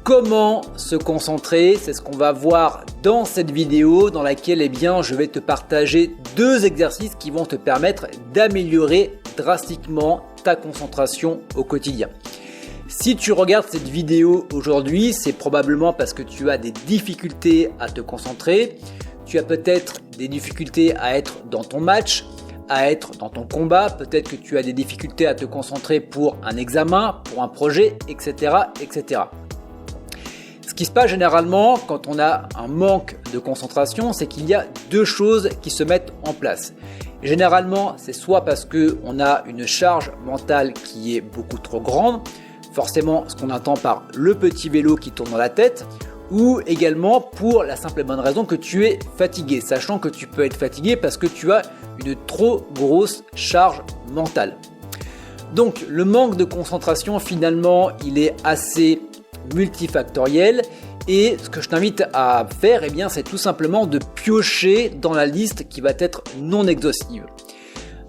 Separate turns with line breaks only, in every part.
Comment se concentrer? C'est ce qu'on va voir dans cette vidéo dans laquelle je vais te partager 2 exercices qui vont te permettre d'améliorer drastiquement ta concentration au quotidien. Si tu regardes cette vidéo aujourd'hui, c'est probablement parce que tu as des difficultés à te concentrer, tu as peut-être des difficultés à être dans ton match, à être dans ton combat, peut-être que tu as des difficultés à te concentrer pour un examen, pour un projet, etc., etc. Ce qui se passe généralement quand on a un manque de concentration, c'est qu'il y a 2 choses qui se mettent en place. Généralement, c'est soit parce qu'on a une charge mentale qui est beaucoup trop grande, forcément ce qu'on entend par le petit vélo qui tourne dans la tête, ou également pour la simple et bonne raison que tu es fatigué, sachant que tu peux être fatigué parce que tu as une trop grosse charge mentale. Donc le manque de concentration finalement il est assez multifactoriel et ce que je t'invite à faire c'est tout simplement de piocher dans la liste qui va être non exhaustive.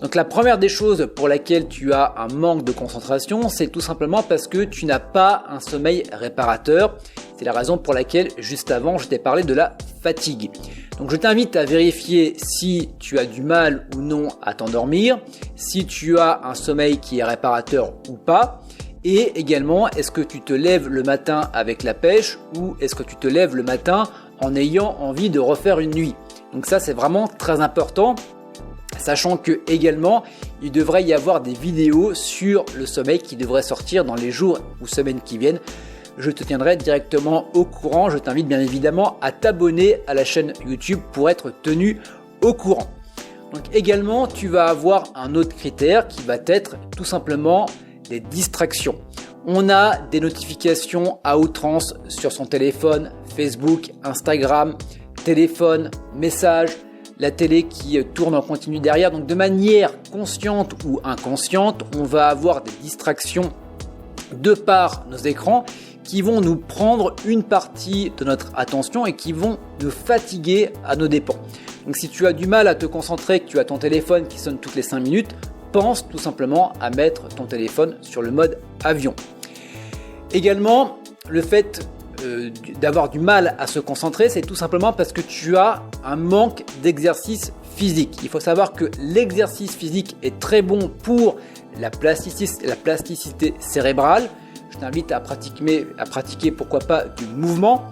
Donc la première des choses pour laquelle tu as un manque de concentration, c'est tout simplement parce que tu n'as pas un sommeil réparateur. C'est la raison pour laquelle juste avant je t'ai parlé de la fatigue. Donc je t'invite à vérifier si tu as du mal ou non à t'endormir, si tu as un sommeil qui est réparateur ou pas. Et également, est-ce que tu te lèves le matin avec la pêche ou est-ce que tu te lèves le matin en ayant envie de refaire une nuit? Donc ça, c'est vraiment très important, sachant que également, il devrait y avoir des vidéos sur le sommeil qui devraient sortir dans les jours ou semaines qui viennent. Je te tiendrai directement au courant. Je t'invite bien évidemment à t'abonner à la chaîne YouTube pour être tenu au courant. Donc également, tu vas avoir un autre critère qui va être tout simplement les distractions. On a des notifications à outrance sur son téléphone, Facebook, Instagram, téléphone, messages, la télé qui tourne en continu derrière. Donc de manière consciente ou inconsciente, on va avoir des distractions de par nos écrans qui vont nous prendre une partie de notre attention et qui vont nous fatiguer à nos dépens. Donc si tu as du mal à te concentrer, que tu as ton téléphone qui sonne toutes les 5 minutes, pense tout simplement à mettre ton téléphone sur le mode avion. Également, le fait d'avoir du mal à se concentrer, c'est tout simplement parce que tu as un manque d'exercice physique. Il faut savoir que l'exercice physique est très bon pour la plasticité cérébrale. Je t'invite à pratiquer pourquoi pas du mouvement.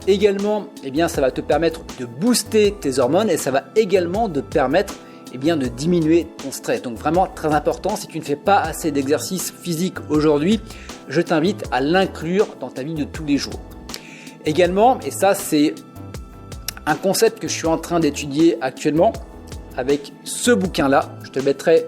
Également, ça va te permettre de booster tes hormones et ça va également te permettre de diminuer ton stress. Donc vraiment très important, si tu ne fais pas assez d'exercice physique aujourd'hui, je t'invite à l'inclure dans ta vie de tous les jours. Également, et ça c'est un concept que je suis en train d'étudier actuellement avec ce bouquin-là, je te mettrai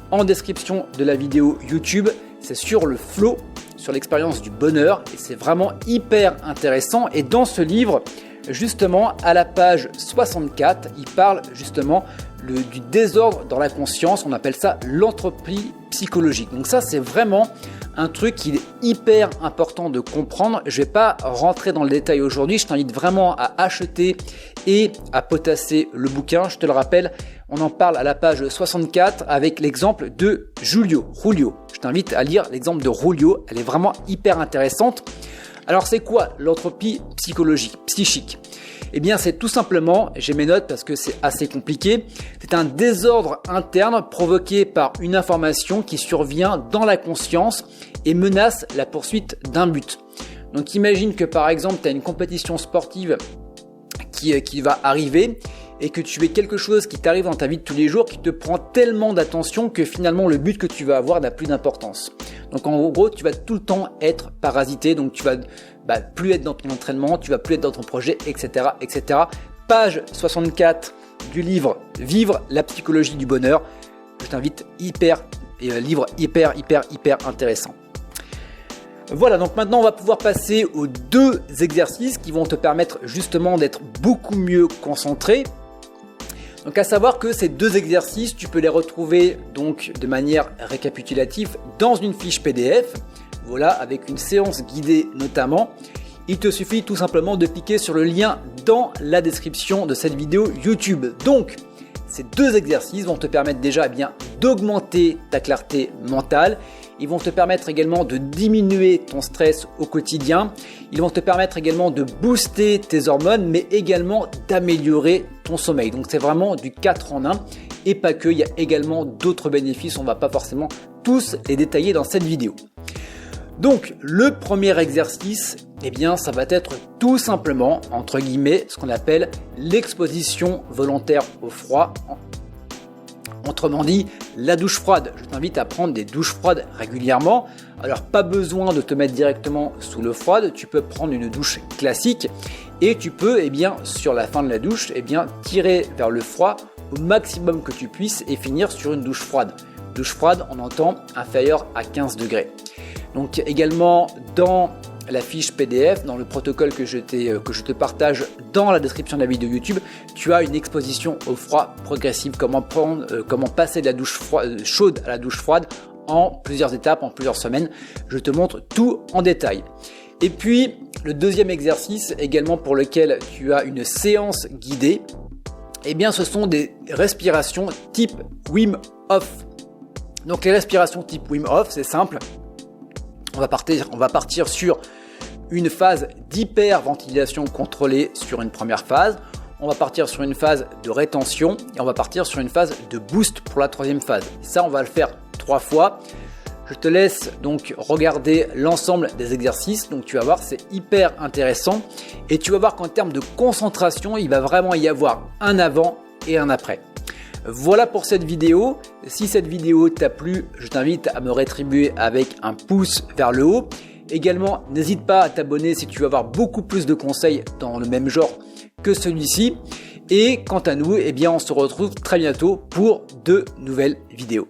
en description de la vidéo YouTube, c'est sur le flow, sur l'expérience du bonheur et c'est vraiment hyper intéressant. Et dans ce livre, justement, à la page 64, il parle justement du désordre dans la conscience, on appelle ça l'entropie psychologique. Donc ça, c'est vraiment un truc qui est hyper important de comprendre. Je ne vais pas rentrer dans le détail aujourd'hui, je t'invite vraiment à acheter et à potasser le bouquin. Je te le rappelle, on en parle à la page 64 avec l'exemple de Julio. Je t'invite à lire l'exemple de Julio, elle est vraiment hyper intéressante. Alors c'est quoi l'entropie psychique? C'est tout simplement, j'ai mes notes parce que c'est assez compliqué, c'est un désordre interne provoqué par une information qui survient dans la conscience et menace la poursuite d'un but. Donc imagine que par exemple tu as une compétition sportive qui va arriver et que tu aies quelque chose qui t'arrive dans ta vie de tous les jours qui te prend tellement d'attention que finalement le but que tu vas avoir n'a plus d'importance. Donc en gros, tu vas tout le temps être parasité, donc tu vas plus être dans ton entraînement, tu vas plus être dans ton projet, etc., etc. Page 64 du livre Vivre la psychologie du bonheur. Je t'invite, livre hyper intéressant. Voilà, donc maintenant on va pouvoir passer aux 2 exercices qui vont te permettre justement d'être beaucoup mieux concentré. Donc à savoir que ces 2 exercices, tu peux les retrouver donc de manière récapitulative dans une fiche PDF, voilà, avec une séance guidée notamment. Il te suffit tout simplement de cliquer sur le lien dans la description de cette vidéo YouTube. Donc ces 2 exercices vont te permettre déjà d'augmenter ta clarté mentale Ils vont te permettre également de diminuer ton stress au quotidien. Ils vont te permettre également de booster tes hormones, mais également d'améliorer ton sommeil. Donc c'est vraiment du 4 en 1 et pas que, il y a également d'autres bénéfices. On ne va pas forcément tous les détailler dans cette vidéo. Donc le premier exercice, eh bien ça va être tout simplement, entre guillemets, ce qu'on appelle l'exposition volontaire au froid. Autrement dit, la douche froide. Je t'invite à prendre des douches froides régulièrement. Alors pas besoin de te mettre directement sous l'eau froide, tu peux prendre une douche classique et tu peux, eh bien, sur la fin de la douche, eh bien, tirer vers le froid au maximum que tu puisses et finir sur une douche froide. Douche froide, on entend inférieure à 15 degrés. Donc également dans la fiche PDF, dans le protocole que je te partage dans la description de la vidéo YouTube, tu as une exposition au froid progressive, comment passer de la douche chaude à la douche froide en plusieurs étapes, en plusieurs semaines. Je te montre tout en détail. Et puis le deuxième exercice également pour lequel tu as une séance guidée, eh bien ce sont des respirations type Wim Hof. Donc les respirations type Wim Hof, c'est simple. On va partir sur une phase d'hyperventilation contrôlée sur une première phase. On va partir sur une phase de rétention et on va partir sur une phase de boost pour la troisième phase. Ça, on va le faire 3 fois. Je te laisse donc regarder l'ensemble des exercices. Donc tu vas voir, c'est hyper intéressant. Et tu vas voir qu'en termes de concentration, il va vraiment y avoir un avant et un après. Voilà pour cette vidéo. Si cette vidéo t'a plu, je t'invite à me rétribuer avec un pouce vers le haut. Également, n'hésite pas à t'abonner si tu veux avoir beaucoup plus de conseils dans le même genre que celui-ci. Et quant à nous, eh bien, on se retrouve très bientôt pour de nouvelles vidéos.